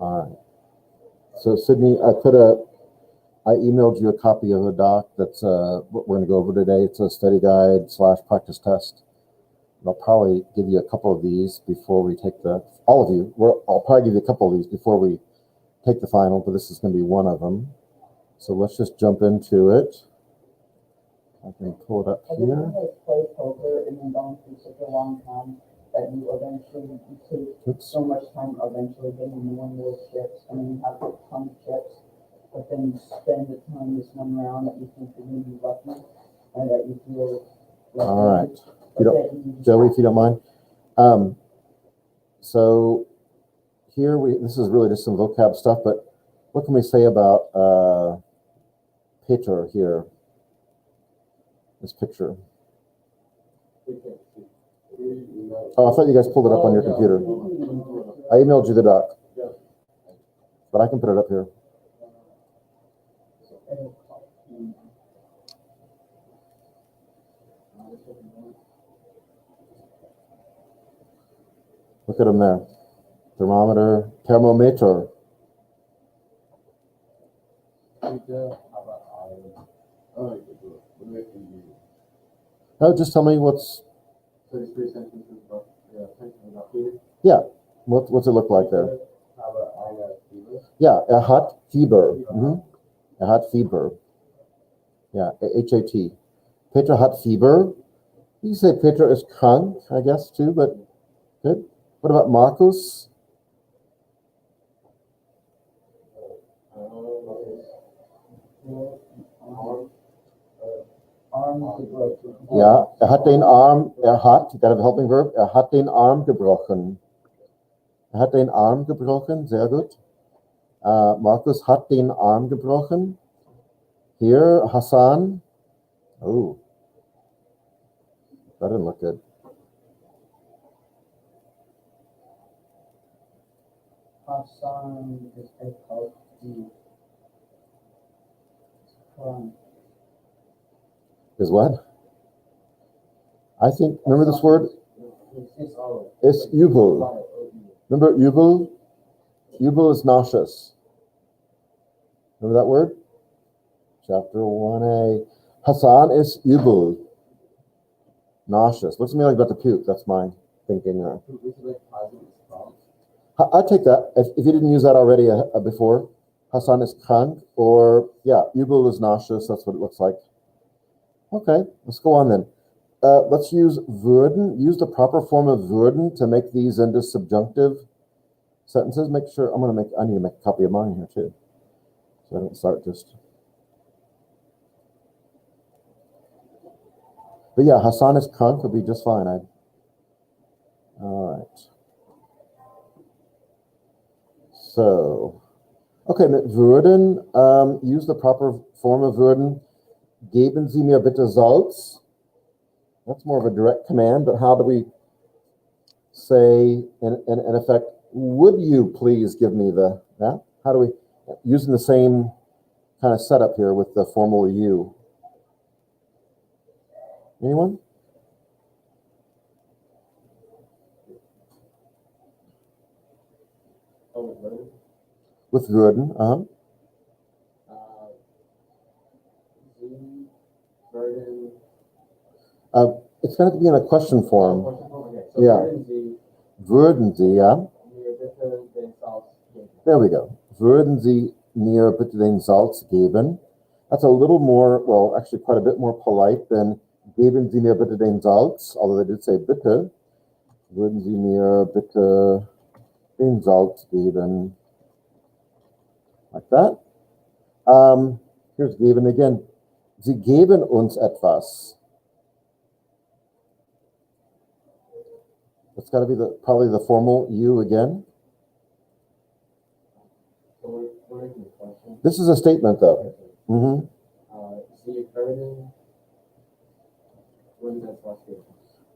All right. So Sydney, I emailed you a copy of a doc that's what we're going to go over today. It's a study guide / practice test. I'll probably give you a couple of these before we take all of you. I'll probably give you a couple of these before we take the final, but this is going to be one of them. So let's just jump into it. I can pull it up here. Placeholder and then going through such a long time that you eventually take so much time eventually getting more and more chips. I mean, you have a ton of chips, but then you spend the time this one round that you think you're going to be lucky and that you feel lucky. All right. Joey, if you don't mind. So here this is really just some vocab stuff, but what can we say about Peter here? This picture. Oh, I thought you guys pulled it up on your computer. I emailed you the doc, but I can put it up here. Look at them there. Thermometer, thermometer. Oh, just tell me what's. 33 sentences about yeah. What's it look like there? Yeah, a hot fever. A hot fever. Yeah, HAT. Peter hat fever. You say Peter is krank, I guess, too, but good. What about Markus? Ja, hat den Arm, hat, you got a helping verb, hat den Arm gebrochen. Hat den Arm gebrochen, sehr gut. Markus hat den Arm gebrochen. Here, Hassan. Oh, that didn't look good. Hassan is called Is what? I think, remember this word? It's übel. Remember übel? Übel is nauseous. Remember that word? Chapter 1a. Hassan is übel. Nauseous. Looks to me like about to puke. That's my thinking there. I take that. If you didn't use that already before, Hassan is krank, or yeah, übel is nauseous. That's what it looks like. Okay, let's go on then. Let's use würden. Use the proper form of würden to make these into subjunctive sentences. Make sure I need to make a copy of mine here too, so I don't start just. But yeah, Hassan is krank would be just fine. All right. So, okay, mit würden, use the proper form of würden. Geben Sie mir bitte Salz. That's more of a direct command, but how do we say, in effect, would you please give me the, yeah? How do we, using the same kind of setup here with the formal you. Anyone? With würden, it's going to be in a question form. So yeah. Würden Sie, yeah. There we go. Würden Sie mir bitte den Salz geben? That's a little more, well, actually quite a bit more polite than geben Sie mir bitte den Salz, although they did say bitte. Würden Sie mir bitte den Salz geben? Like that. Here's geben again. Sie geben uns etwas. It's got to be probably the formal you again. This is a statement, though.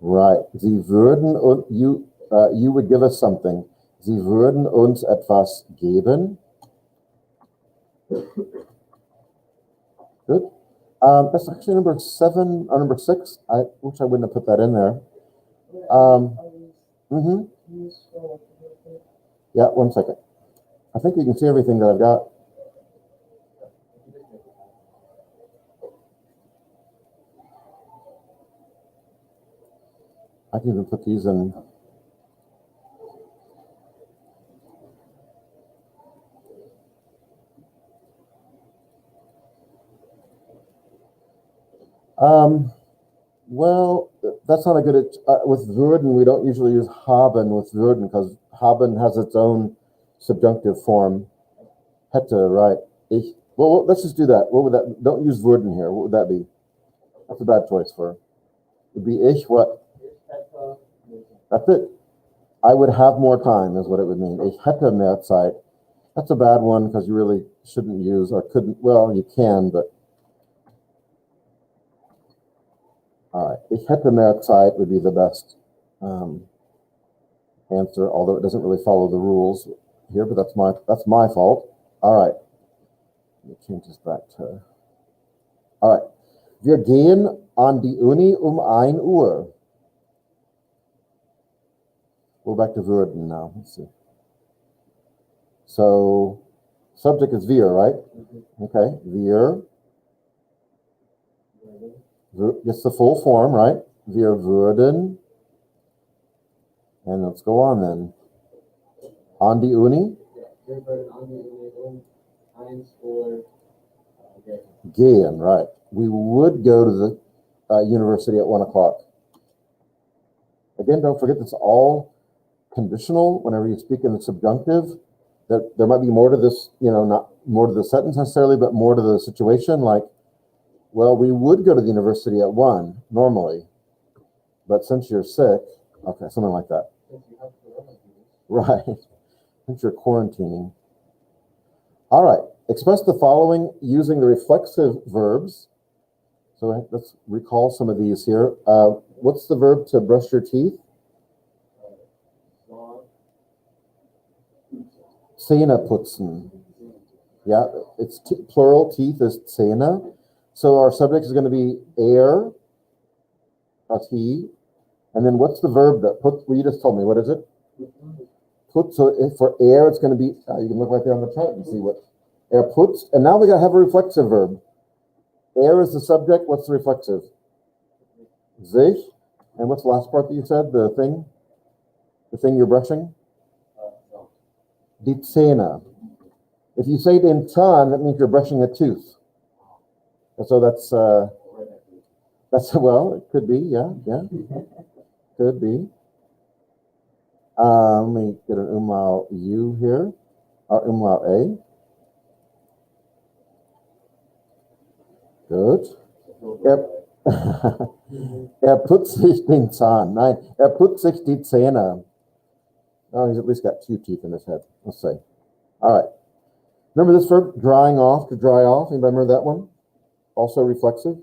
Right. Sie würden und you would give us something. Sie würden uns etwas geben. Good. That's actually number 7 or number 6. I wish I wouldn't have put that in there. Yeah, one second. I think you can see everything that I've got. I can even put these in. Well, that's not a good, with würden, we don't usually use haben with würden because haben has its own subjunctive form. Hätte, right. Ich, well, let's just do that. What would that, don't use würden here. What would that be? That's a bad choice for, would be ich what? That's it. I would have more time is what it would mean. Ich hätte mehr Zeit. That's a bad one because you really shouldn't use or couldn't, well, you can, but all right, ich hätte mehr Zeit would be the best answer, although it doesn't really follow the rules here, but that's my fault. All right, let me change this back to. All right, wir gehen an die Uni 1 Uhr. Go back to würden now. Let's see. So, subject is wir, right? Okay, wir. It's the full form, right? Wir würden. And let's go on then. An die Uni. Gehen, right. We would go to the university at 1 o'clock. Again, don't forget it's all conditional whenever you speak in the subjunctive. There might be more to this, not more to the sentence necessarily, but more to the situation. Like, well, we would go to the university at 1 normally, but since you're sick, okay, something like that. Right. Since you're quarantining. All right. Express the following using the reflexive verbs. So let's recall some of these here. What's the verb to brush your teeth? Zähne putzen. Yeah, it's plural. Teeth is Zähne. So our subject is going to be that's he. And then what's the verb that put? Well, you just told me. What is it? Put. So for it's going to be. You can look right there on the chart and see what puts. And now we got to have a reflexive verb. Is the subject. What's the reflexive? Sich. And what's the last part that you said? The thing you're brushing. Die Zähne. If you say den Zahn, that means you're brushing a tooth. And so that's well, it could be, yeah, could be. Let me get an umlaut U here, or umlaut A. Good. Putzt sich den Zahn. Nein, putzt sich die Zähne. Oh, he's at least got 2 teeth in his head. Let's see. All right. Remember this verb, drying off, to dry off? Anybody remember that one? Also reflexive?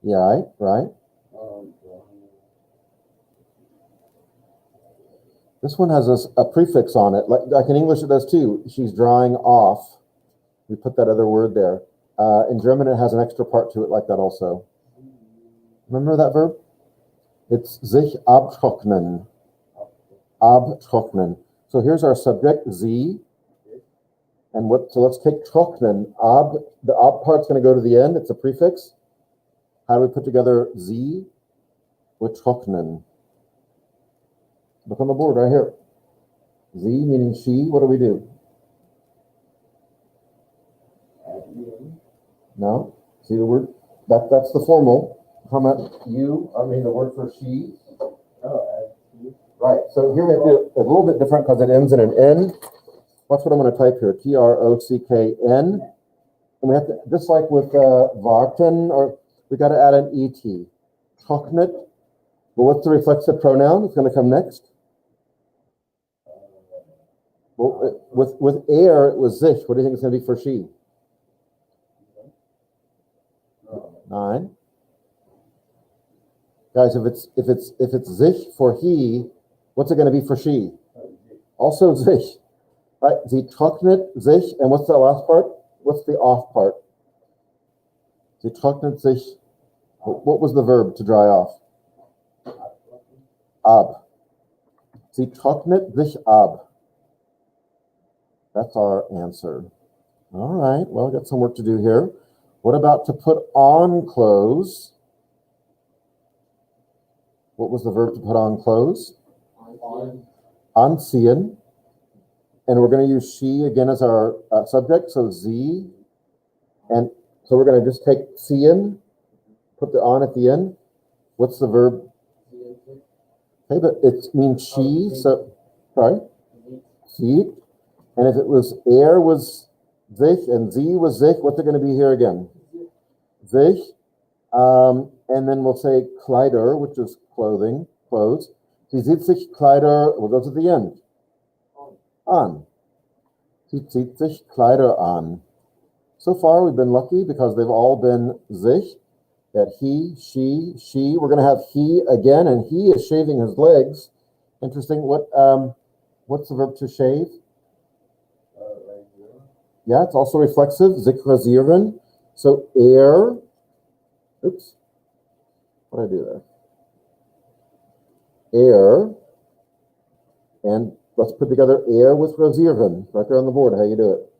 Yeah, right. This one has a prefix on it. Like in English it does too. She's drying off. We put that other word there. In German it has an extra part to it like that also. Remember that verb? It's sich abtrocknen. Abtrocknen. So here's our subject, sie. And so let's take trocknen. The ab part's going to go to the end. It's a prefix. How do we put together sie with trocknen? Look on the board right here. Sie meaning she. What do? No? See the word? That's the formal. Comment you. I mean the word for she. Right. So here we have to do a little bit different because it ends in an N. Watch what I'm going to type here. Trockn. And we have to, just like with warten, or we got to add an et. Trocknet. Well, what's the reflexive pronoun? It's going to come next. Well, with it was sich. What do you think it's going to be for she? 9. Guys, if it's sich for he, what's it going to be for she? Also sich. Right? Sie trocknet sich, and what's the last part? What's the off part? Sie trocknet sich. What was the verb to dry off? Ab. Sie trocknet sich ab. That's our answer. All right, well, got some work to do here. What about to put on clothes? What was the verb to put on clothes? On. Anziehen. And we're going to use she again as our subject, so sie. And so we're going to just take ziehen, put the on at the end. What's the verb? Okay, but it means she, so, sorry? Sie. And if it was was sich and sie was sich, what's it going to be here again? Sich. And then we'll say Kleider, which is clothing, clothes. Sie zieht sich Kleider, we'll go to the end. An. Sie zieht sich Kleider an. So far, we've been lucky because they've all been sich. That he, she. We're going to have he again, and he is shaving his legs. Interesting. What's the verb to shave? Yeah, it's also reflexive. Sich rasieren. So oops. What did I do there? And let's put together with rasieren. Right there on the board. How you do it?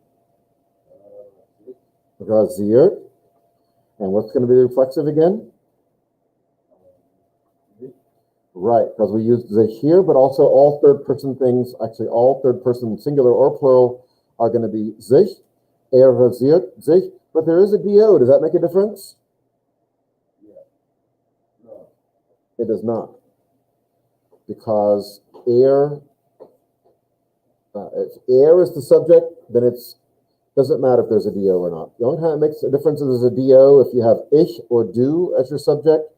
Rasiert. And what's going to be reflexive again? Right, because we used the here, but also all third person things, actually all third person singular or plural are going to be sich. Rasiert, sich. But there is a do. Does that make a difference? No. It does not. Because if air is the subject, then it's doesn't matter if there's a do or not. The only time it makes a difference is there's a do if you have ich or do as your subject.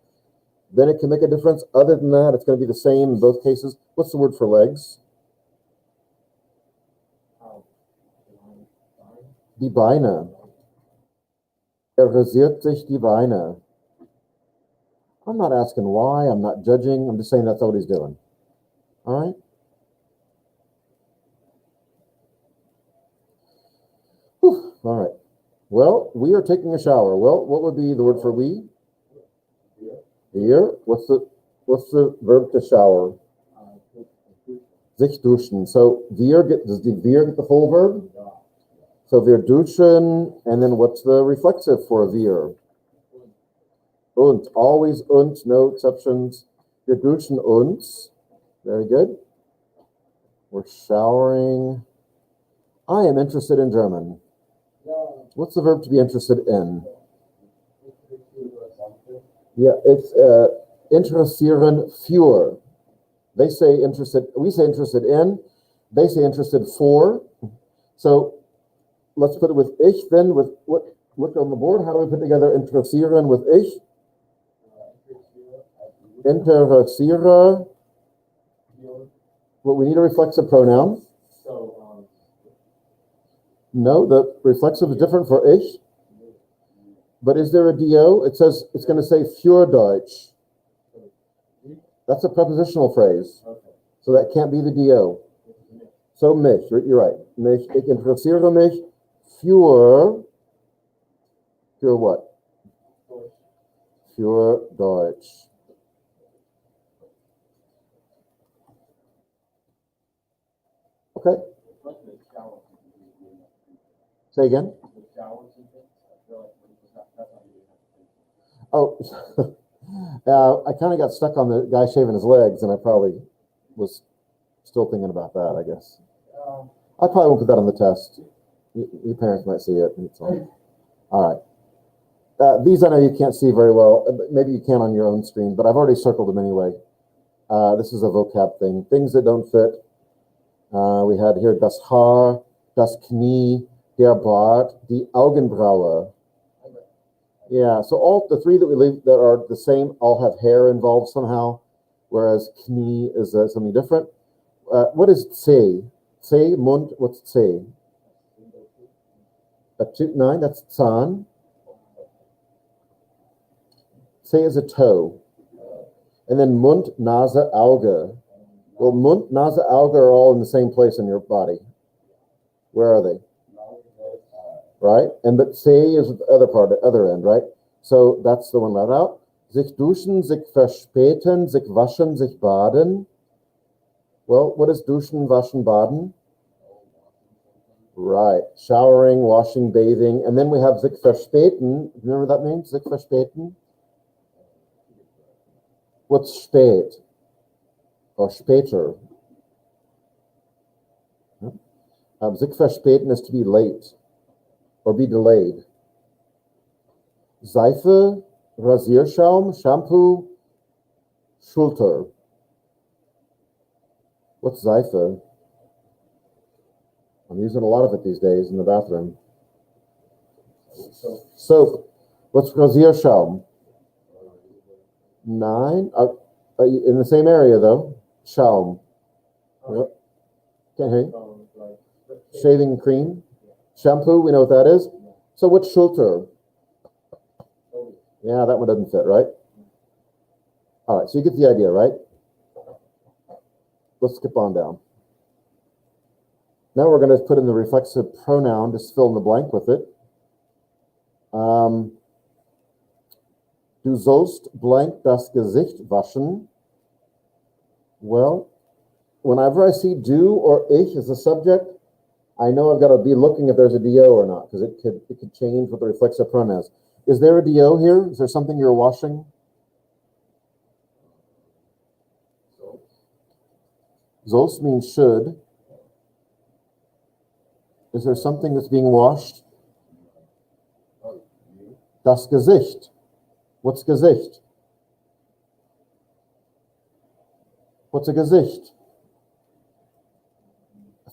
Then it can make a difference. Other than that, it's going to be the same in both cases. What's the word for legs? Die Beine. Rasiert sich die Beine. I'm not asking why. I'm not judging. I'm just saying that's what he's doing. All right? Whew. All right. Well, we are taking a shower. Well, what would be the word for we? Here. What's the verb to shower? Sich duschen. So does the wir get the full verb? So wir duschen, and then what's the reflexive for wir? Und. Always und, no exceptions. Wir duschen uns. Very good. We're showering. I am interested in German. What's the verb to be interested in? Yeah, it's interessieren für. They say interested, we say interested in, they say interested for. So let's put it with ich then, with what, look on the board, how do we put together interessieren with ich? Interessiere. Well, we need a reflexive pronoun. No, the reflexive is different for ich. But is there a do? It says it's going to say für Deutsch. That's a prepositional phrase. So that can't be the do. So mich, you're right. Mich, ich interessiere mich für what? Für Deutsch. Okay. Say again. Oh, I kind of got stuck on the guy shaving his legs, and I probably was still thinking about that, I guess. I probably won't put that on the test. Your parents might see it. All right. These I know you can't see very well. Maybe you can on your own screen, but I've already circled them anyway. This is a vocab thing. Things that don't fit. We had here das Haar, das Knie, der Bart, die Augenbraue. Yeah, so all the three that we leave that are the same all have hair involved somehow, whereas Knie is something different. What is Zeh? Zeh, Mund, what's Zeh? A 2-9, that's Zahn. Zeh is a toe. And then Mund, Nase, Auge. Well, Mund, Nase, Auge are all in the same place in your body. Where are they? Right? And but Zeh is the other part, the other end, right? So that's the one left out. Sich duschen, sich verspäten, sich waschen, sich baden. Well, what is duschen, waschen, baden? Right. Showering, washing, bathing. And then we have sich verspäten. You know what that means? Sich verspäten? What's spät? Or später? Sich verspäten is to be late or be delayed. Seife, Rasierschaum, Shampoo, Schulter. What's Seife? I'm using a lot of it these days in the bathroom. Soap. What's Rasierschaum? Nine. In the same area though. Schaum. Yep. Can't hear you. Shaving cream. Shampoo. We know what that is. So what's Schulter? Yeah, that one doesn't fit, right? All right. So you get the idea, right? Let's skip on down. Now we're going to put in the reflexive pronoun, just fill in the blank with it. Du sollst blank das Gesicht waschen. Well, whenever I see du or ich as a subject, I know I've got to be looking if there's a do or not, because it could change with the reflexive pronouns. Is there a do here? Is there something you're washing? Sollst means should. Is there something that's being washed? Das Gesicht. What's Gesicht? What's a Gesicht?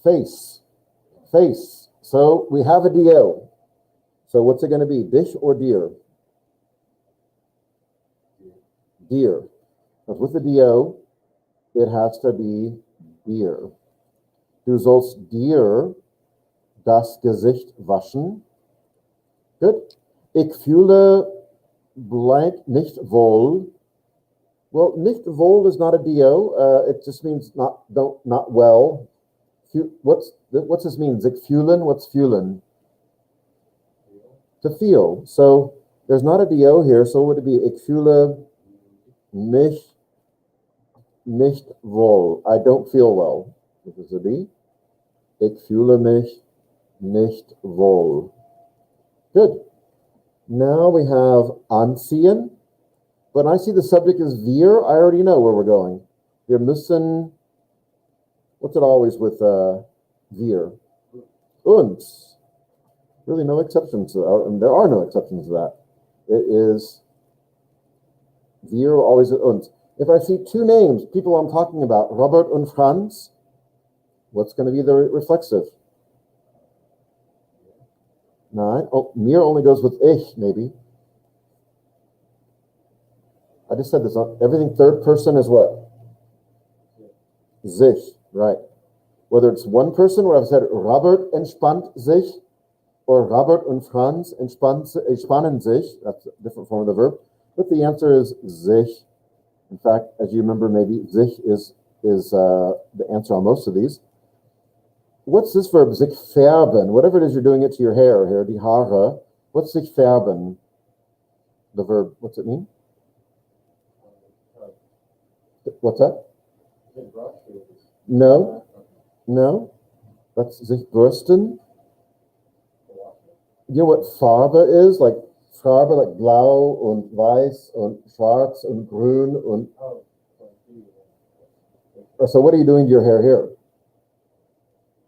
Face. Face. So we have a do. So what's it going to be? Dich or deer? Deer. But with the do, it has to be deer. Du sollst dir das Gesicht waschen. Good. Ich fühle blank nicht wohl. Well, nicht wohl is not a do. It just means not well. What's this mean? Sich fühlen? What's fühlen? To feel. So there's not a do here. So would it be ich fühle mich nicht wohl? I don't feel well. This is a D. Ich fühle mich nicht wohl. Good. Now we have anziehen. When I see the subject as wir, I already know where we're going. Wir müssen, what's it always with wir? Uns. Really no exceptions to that. And there are no exceptions to that. It is wir always with uns. If I see two names, people I'm talking about, Robert and Franz, what's going to be the reflexive? Nine. Oh, mir only goes with ich, maybe. I just said this. Everything third person is what? Sich, right. Whether it's one person, where I've said Robert entspannt sich, or Robert und Franz entspannen sich. That's a different form of the verb. But the answer is sich. In fact, as you remember, maybe sich is the answer on most of these. What's this verb? Sich färben. Whatever it is you're doing it to your hair here, die Haare. What's sich färben? The verb, what's it mean? What's that? No. No. That's sich bürsten. You know what Farbe is? Like Farbe, like blau und weiß und schwarz und grün und. So what are you doing to your hair here?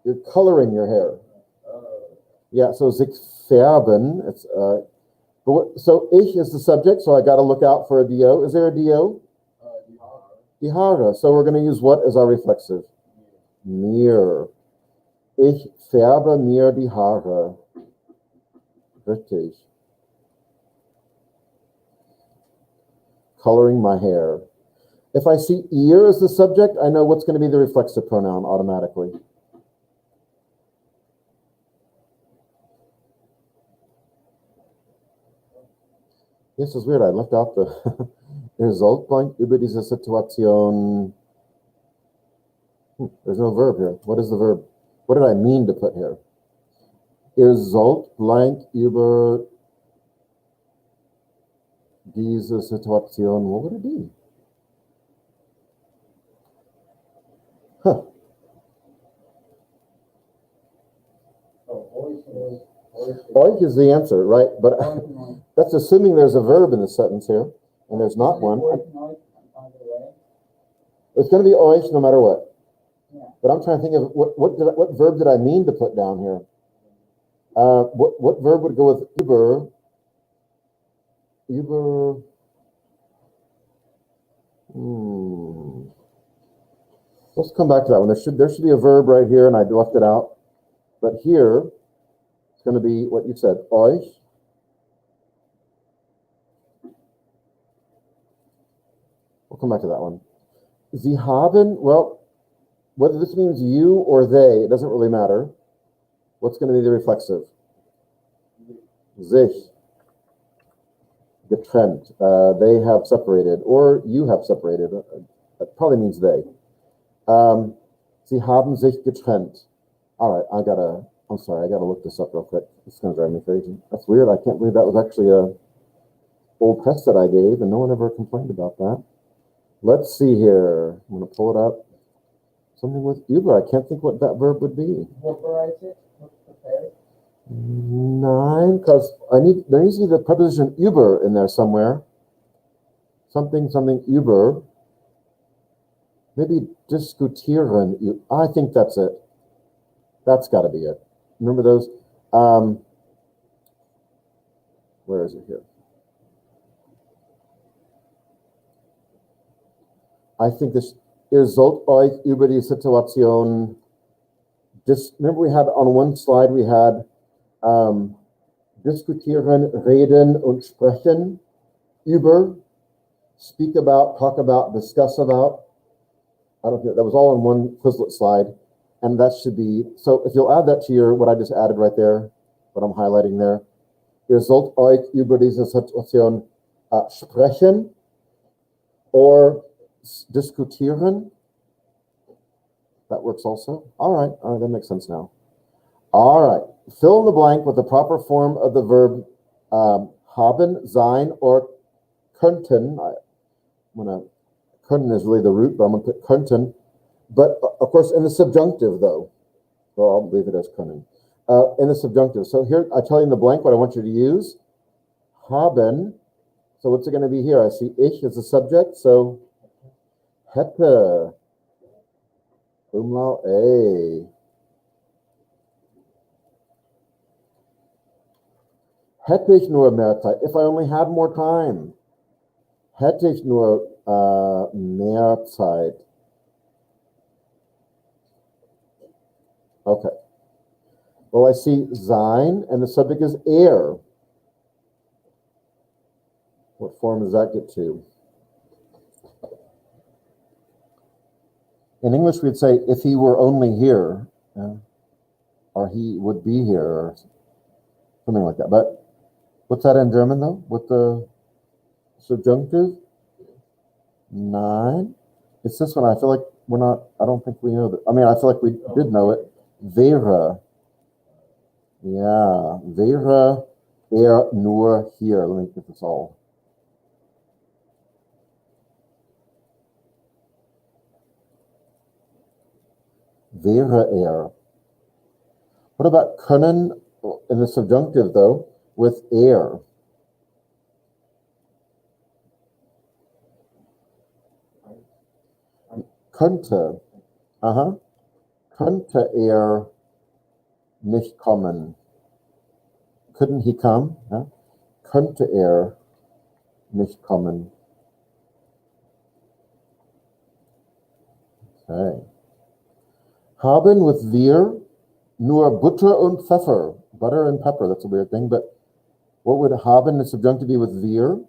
You're coloring your hair. Yeah, so sich färben. It's so ich is the subject, so I got to look out for a do. Is there a do? Die Haare. So we're going to use what as our reflexive? Mir. Ich färbe mir die Haare. Richtig. Coloring my hair. If I see ihr as the subject, I know what's going to be the reflexive pronoun automatically. This is weird. I left out the Resultpunkt über diese Situation. There's no verb here. What is the verb? What did I mean to put here? Ihr sollt blank über diese Situation. What would it be? Huh. Euch is the answer, right? But Euch, that's assuming there's a verb in the sentence here, and there's not one. Euch, by the way. It's going to be euch no matter what. Yeah. But I'm trying to think of what verb did I mean to put down here? What verb would go with über? Über. Let's come back to that one. There should be a verb right here, and I left it out. But here, it's going to be what you said, euch. We'll come back to that one. Sie haben, well, whether this means you or they, it doesn't really matter. What's going to be the reflexive? Sich. Getrennt. They have separated, or you have separated. That probably means they. Sie haben sich getrennt. All right, I'm sorry, I gotta look this up real quick. It's gonna drive me crazy. That's weird. I can't believe that was actually a old test that I gave, and no one ever complained about that. Let's see here. I'm gonna pull it up. Something with über. I can't think what that verb would be. Vaporize it. Prepare. Nine, because there needs to be the preposition über in there somewhere. Something über. Maybe diskutieren. I think that's it. That's got to be it. Remember those? Where is it here? I think this ihr sollt euch über die Situation. Remember we had on one slide we had diskutieren, reden und sprechen über, speak about, talk about, discuss about. I don't think that was all in one Quizlet slide, and that should be, so if you'll add that to what I just added right there, what I'm highlighting there, ihr sollt euch über diese Situation sprechen or diskutieren. That works also. All right, that makes sense now. All right, fill in the blank with the proper form of the verb haben, sein, or könnten. Können is really the root, but I'm going to put könnten. But of course, in the subjunctive, though, well, I'll leave it as können. In the subjunctive. So here, I tell you in the blank what I want you to use. Haben. So what's it going to be here? I see ich as the subject. So hätte. Umlaut A. Hätte ich nur mehr Zeit. If I only had more time. Hätte ich nur mehr Zeit. Okay. Well, I see sein, and the subject is er. What form does that get to? In English, we'd say, if he were only here, or he would be here, or something like that. But what's that in German, though? With the subjunctive? Nein. It's this one. I feel like I don't think we know that. I mean, I feel like we did know it. Wäre. Yeah. Wäre nur hier. Let me get this all. Wäre What about können in the subjunctive, though, with Könnte. Könnte nicht kommen. Couldn't he come? Yeah? Könnte nicht kommen. Okay. Haben with wir nur Butter und Pfeffer. Butter and pepper, that's a weird thing, but what would haben in the subjunctive be with wir?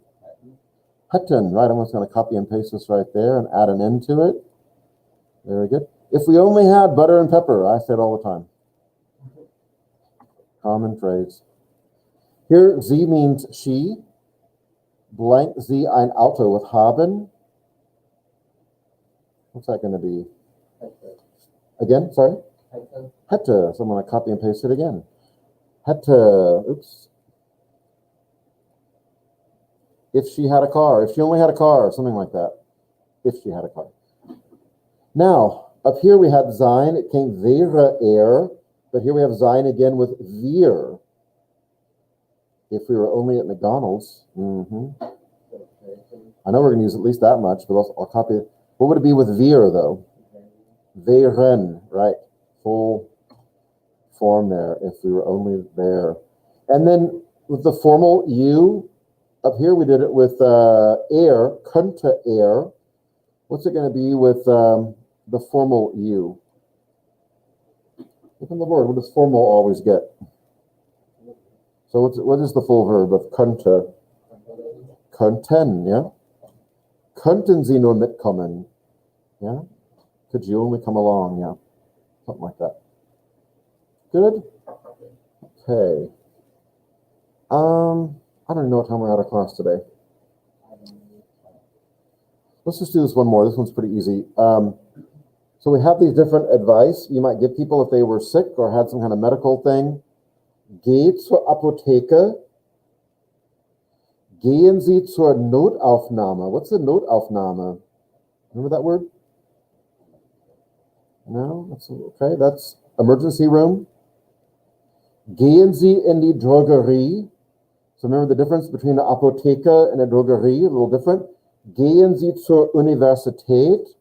Hätten, right? I'm just going to copy and paste this right there and add an N to it. Very good. If we only had butter and pepper, I say it all the time. Common phrase. Here, sie means she. Blank sie ein Auto with haben. What's that going to be? Again, sorry? Hätte. So I'm going to copy and paste it again. Hätte. Oops. If she had a car. If she only had a car. Something like that. If she had a car. Now, up here we had sein. It came wäre But here we have sein again with wir. If we were only at McDonald's. I know we're going to use at least that much, but I'll copy it. What would it be with wir, though? Wären, right? Full form there, if we were only there. And then with the formal you, up here we did it with könnte er. What's it going to be with the formal you? Look on the board. What does formal always get? So what is the full verb of könnte? Könnten, yeah? Könnten Sie nur mitkommen? Yeah? Could you only come along? Yeah. Something like that. Good? Okay. I don't know what time we're out of class today. Let's just do this one more. This one's pretty easy. So we have these different advice you might give people if they were sick or had some kind of medical thing. Geht zur Apotheke. Gehen Sie zur Notaufnahme. What's a Notaufnahme? Remember that word? No? That's okay. That's emergency room. Gehen Sie in die Drogerie. So remember the difference between an Apotheke and a Drogerie, a little different. Gehen Sie zur Universität.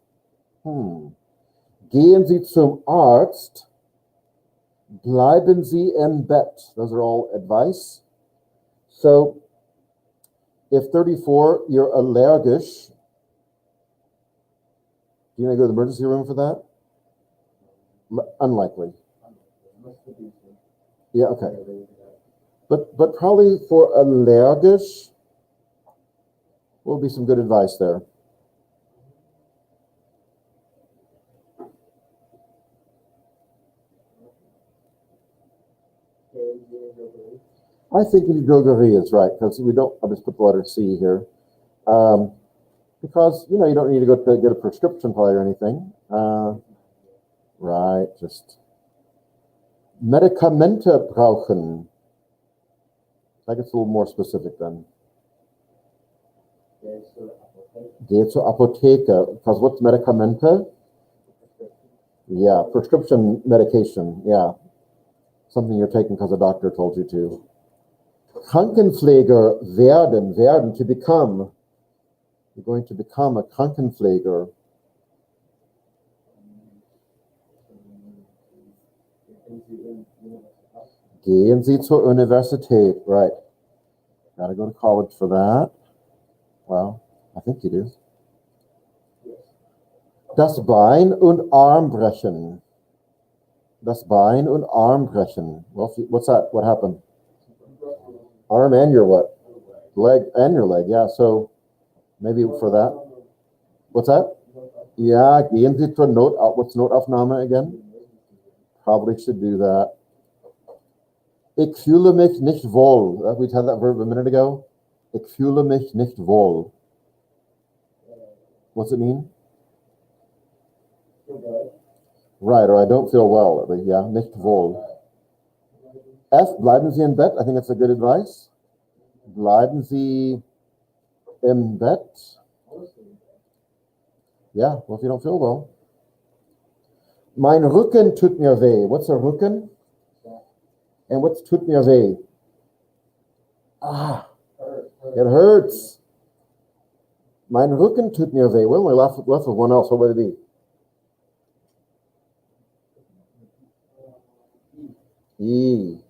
Gehen Sie zum Arzt. Bleiben Sie im Bett. Those are all advice. So if 34, you're allergic, do you want to go to the emergency room for that? Unlikely. Yeah, okay. But probably for allergic, will be some good advice there. I think in drogerie is right, because we don't, I'll just put the letter C here. Because, you don't need to go to get a prescription probably or anything. Right, just Medikamente brauchen. That gets a little more specific then. Geht zur Apotheke. Because what's Medikamente? Yeah, prescription medication. Yeah. Something you're taking because a doctor told you to. Krankenpfleger werden, to become. You're going to become a Krankenpfleger. Gehen Sie zur Universität. Right. Got to go to college for that. Well, I think you do. Das Bein und Arm brechen. Das Bein und Arm brechen. Well, what's that? What happened? Arm and your what? Leg and your leg. Yeah, so maybe for that. What's that? Yeah, gehen Sie zur what's Notaufnahme again? Probably should do that. Ich fühle mich nicht wohl. We had that verb a minute ago. Ich fühle mich nicht wohl. What's it mean? Right, or I don't feel well. Yeah, nicht wohl. F, bleiben Sie im Bett. I think that's a good advice. Bleiben Sie im Bett. Yeah, well, if you don't feel well. Mein Rücken tut mir weh. What's a Rücken? And what's tut mir weh? It hurts. Mein Rücken tut mir weh. Well, we're left with one else. What would it be? E.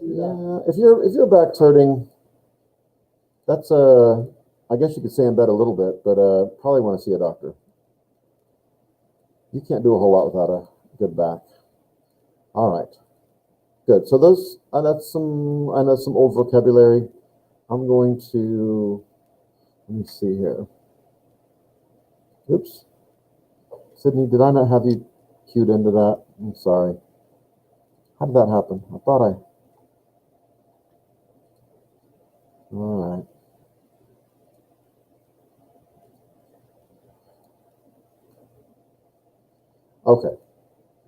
Yeah, if your back's hurting, that's I guess you could stay in bed a little bit, but probably want to see a doctor. You can't do a whole lot without a good back. All right, good. So those that's some I know some old vocabulary. I'm going to let me see here. Oops, Sydney, did I not have you cued into that? I'm sorry. How did that happen? I thought I. All right. Okay.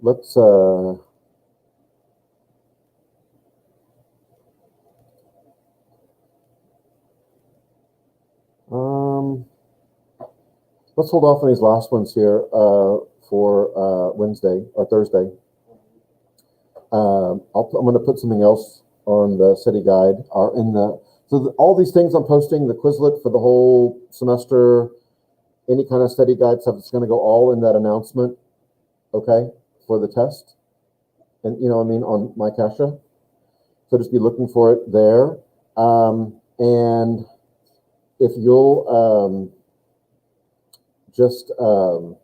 Let's hold off on these last ones here for Wednesday or Thursday. I'm going to put something else on the city guide. All these things I'm posting, the Quizlet for the whole semester, any kind of study guide stuff, it's going to go all in that announcement, okay, for the test. And on my Kasha. So just be looking for it there. And if you'll just go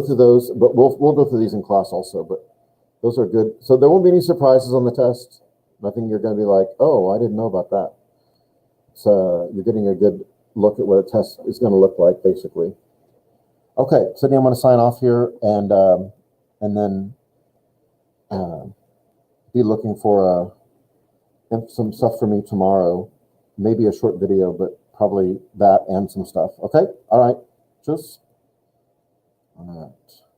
through those, but we'll go through these in class also, but those are good. So there won't be any surprises on the test. Nothing you're going to be like, oh, I didn't know about that. So you're getting a good look at what a test is going to look like, basically. Okay, Sydney, I'm going to sign off here and then be looking for some stuff for me tomorrow. Maybe a short video, but probably that and some stuff. Okay, all right, cheers. All right.